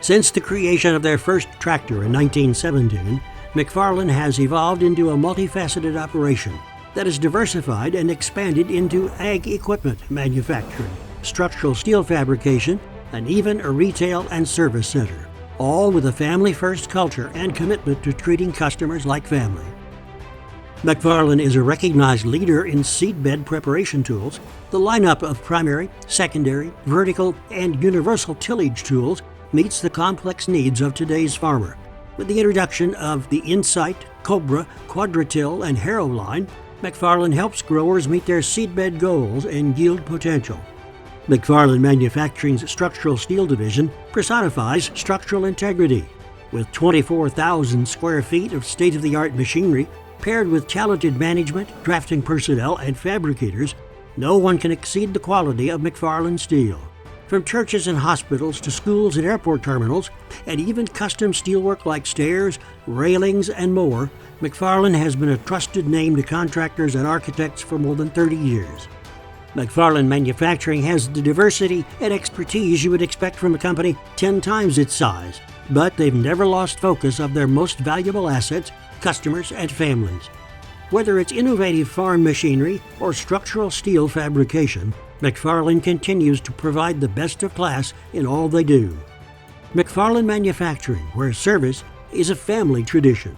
Since the creation of their first tractor in 1917, McFarland has evolved into a multifaceted operation that has diversified and expanded into ag equipment manufacturing, structural steel fabrication, and even a retail and service center, all with a family-first culture and commitment to treating customers like family. McFarland is a recognized leader in seedbed preparation tools. The lineup of primary, secondary, vertical, and universal tillage tools meets the complex needs of today's farmer. With the introduction of the Insight, Cobra, Quadratill, and Harrow line, McFarland helps growers meet their seedbed goals and yield potential. McFarland Manufacturing's structural steel division personifies structural integrity. With 24,000 square feet of state-of-the-art machinery, paired with talented management, drafting personnel, and fabricators, no one can exceed the quality of McFarland steel. From churches and hospitals to schools and airport terminals, and even custom steelwork like stairs, railings, and more, McFarland has been a trusted name to contractors and architects for more than 30 years. McFarland Manufacturing has the diversity and expertise you would expect from a company 10 times its size, but they've never lost focus of their most valuable assets, customers, and families. Whether it's innovative farm machinery or structural steel fabrication, McFarland continues to provide the best of class in all they do. McFarland Manufacturing, where service is a family tradition.